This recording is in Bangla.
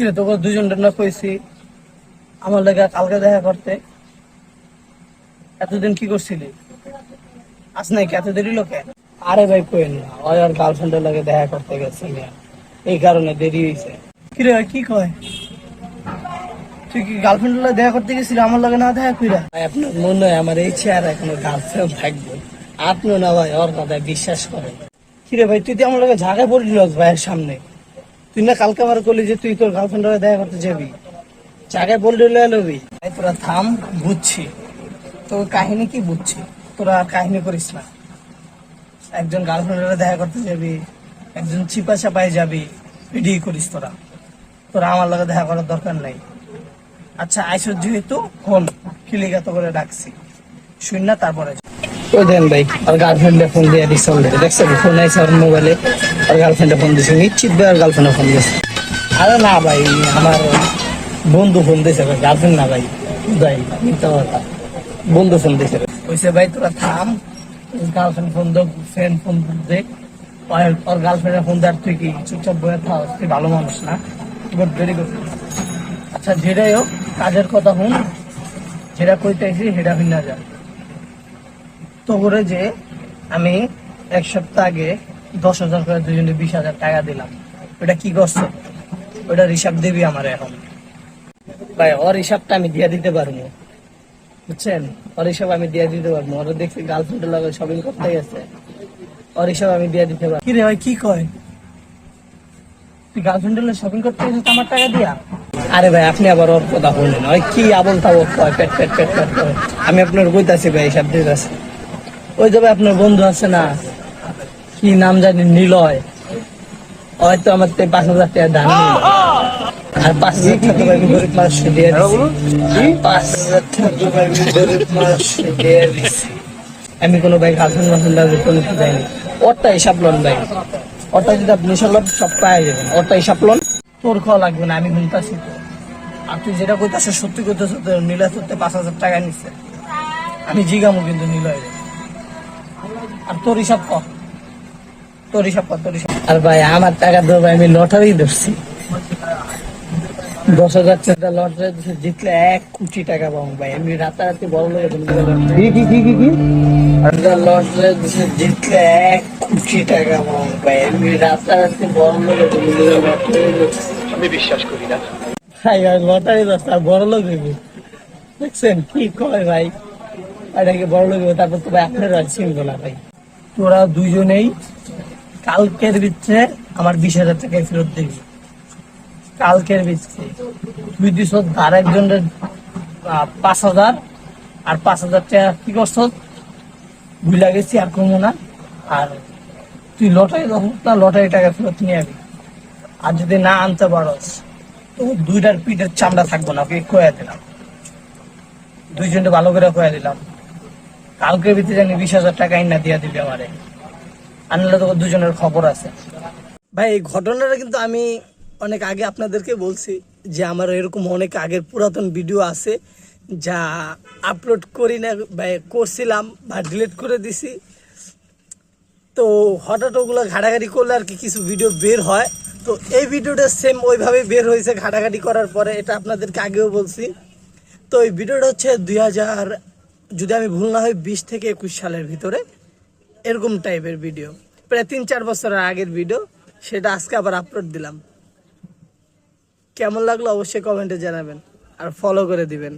কিরে তোকে দুজনের না কইছি আমার লাগে কালকে দেখা করতে। এতদিন কি করছিলি? আজ নাই কি এত দেরি লোকে? আরে ভাই কইন না, ওই আর গার্লফ্রেন্ডের লাগে দেখা করতে গেছি, এই কারণে দেরি হয়েছে। কিরে ভাই কি কয়? তুই কি গার্লফ্রেন্ডের লাগে দেখা করতে গেছিলি আমার লাগে না দেখা কইরা? ভাই আপনার মনে হয় আমার এই চেহারা এখনো গার্লফ্রেন্ড থাকবে? আপনি না ভাই ওর কথায় বিশ্বাস করেন। কিরে ভাই তুই তো আমার লাগে ঝাঁকে পড়লি ভাইয়ের সামনে। তুই না কালকে আমার করলি যে তুই তোর গার্লফ্রেন্ডের দেখা করতে যাবি, জায়গায় বললি লবি। তোরা থাম, বুঝছি তোর কাহিনী কি বুঝছি, তোরা আর কাহিনী করিস না। একজন গার্লফ্রেন্ডের দেখা করতে যাবি, একজন চিপা চাপায় যাবি, ভিডিও করিস তোরা। তোরা আমার লগে দেখা করার দরকার নাই। আচ্ছা আইসো যেহেতু ফোন কিলিগা তো করে ডাকছি, শুন না তারপরে ওই দেন ভাই আর গার্লফ্রেন্ডে ফোন দিয়ে দিচ্ছে অলরেডি। দেখছেন ফোন আইসে আমার মোবাইলে, আর গার্লফ্রেন্ডে ফোন দিচ্ছে, নিশ্চিত ভাই আর গার্লফ্রেন্ডে ফোন দিচ্ছে। আরে না ভাই আমার বন্ধু ফোন দিয়েছে ভাই, গার্লফ্রেন্ড না ভাই। ভাই মিথ্যা কথা, বন্ধু ফোন দিয়েছে। কইছে ভাই তোরা থাম, গার্লফ্রেন্ড ফোন দে, ফ্রেন্ড ফোন দে। ওর গার্লফ্রেন্ডের ফোন দেওয়ার তুই কি চুপচাপ বয়ে থাক? তুই ভালো মানুষ না, গুড ভেরি গুড। আচ্ছা যেটাই হোক কাজের কথা শুন, যেটা কইতেছি সেটা ভিন্ন যা। তো করে যে আমি এক সপ্তাহ আগে 10,000 করে দুজনে 20,000 টাকা দিলাম, ওটা কি করছো? ওটার হিসাব দিবি আমার এখন। ভাই ওর হিসাবটা আমি দিয়ে দিতে পারবো, বুঝছেন? ওর হিসাব আমি দিয়ে দিতে পারবো। ওরা দেখছি গার্লফ্রেন্ডের লাগে শপিং করতে গেছে, ওর হিসাব আমি দিয়ে দিতে পারবো। কি রে ভাই কি কয়? তুই গার্লফ্রেন্ডের লাগে শপিং করতে গেছিস আমার টাকা দিয়া? আরে ভাই আপনি আবার ওর কথা বললেন, ওই কি আবল তাবল কয়, পেট পেট পেট পেট করে। আমি আপনার কইতাছি ভাই হিসাব দিতেছি। ওই যাবে আপনার বন্ধু আছে না, কি নাম জানি, নিলয়, হয়তো আমার 5,000 টাকা দাম নিল। আর 5,000 টাকা আমি গরিব মানুষ দিয়ে দিচ্ছি, 5,000 টাকা আমি গরিব মানুষ দিয়ে দিচ্ছি। আমি কোনো ভাই গার্লফ্রেন্ড কোনো কিছু দেয়নি। ওরটা হিসাব লোন ভাই, ওরটা যদি আপনি সব পাই যাবেন। ওরটা হিসাব লোন, তোর খাওয়া লাগবে না, আমি বলতেছি তো। আর তুই যেটা কইতাছ সত্যি কইতাছ, নিলয় তোর 5,000 টাকা নিচ্ছে, আমি জিগামু কিন্তু নিলয়। আর তোর হিসাব কর, তোর হিসাব কর, তোর হিসাব। আর ভাই আমার টাকা দেবো, আমি লটারি ধরছি, 10,000 টাকা লটারি জিতলে 1 কোটি টাকা পাবো ভাই। আমি রাতারাতি বড় লোক লটারি জিতলে 1 কোটি টাকা পাবো ভাই। আমি রাতারাতি বড় লোক, আমি বিশ্বাস করি না ভাই। লটারি দশটা বড় লোক হইবে, দেখছেন কি কয় ভাই? এটাকে বড় লোক হইবে, তারপর তো ভাই আপনার সিম্বল না ভাই। তোরা দুইজনেই কালকের ভিতরে আমার 20,000 টাকা ফেরত দিবি। কালকের ভিতরে তুই দিস আর একজনের 5,000, আর 5,000 টাকা কি করছ ভুলা গেছি, আর কমো না। আর তুই লটারি না, লটারি টাকা ফেরত নিয়ে যাবি। আর যদি না আনতে পারস তো দুইটার পিঠের চামড়া থাকবো না, ওকে কয়ে দিলাম। দুইজনকে ভালো করে কয়ে দিলাম, কালকের ভিতরে জানি 20,000 টাকা না দিয়া দিবি আমারে, আনলে তো দুজনের খবর আছে। ভাই এই ঘটনাটা কিন্তু আমি অনেক আগে আপনাদেরকে বলছি যে আমার এরকম অনেক আগের পুরাতন ভিডিও আছে যা আপলোড করি না ভাই, করছিলাম বা ডিলিট করে দিছি। তো হঠাৎ ওগুলো ঘাটাঘাটি করলে আর কি কিছু ভিডিও বের হয়। তো এই ভিডিওটা সেম ওইভাবে বের হয়েছে ঘাটাঘাটি করার পরে, এটা আপনাদেরকে আগেও বলছি। তো এই ভিডিওটা হচ্ছে 2000, যদি আমি ভুল না হয় 20 থেকে 21 সালের ভিতরে এরকম টাইপের ভিডিও, প্রায় 3-4 বছরের আগের ভিডিও। সেটা আজকে আবার আপলোড দিলাম। কেমন লাগলো অবশ্যই কমেন্টে জানাবেন, আর ফলো করে দিবেন।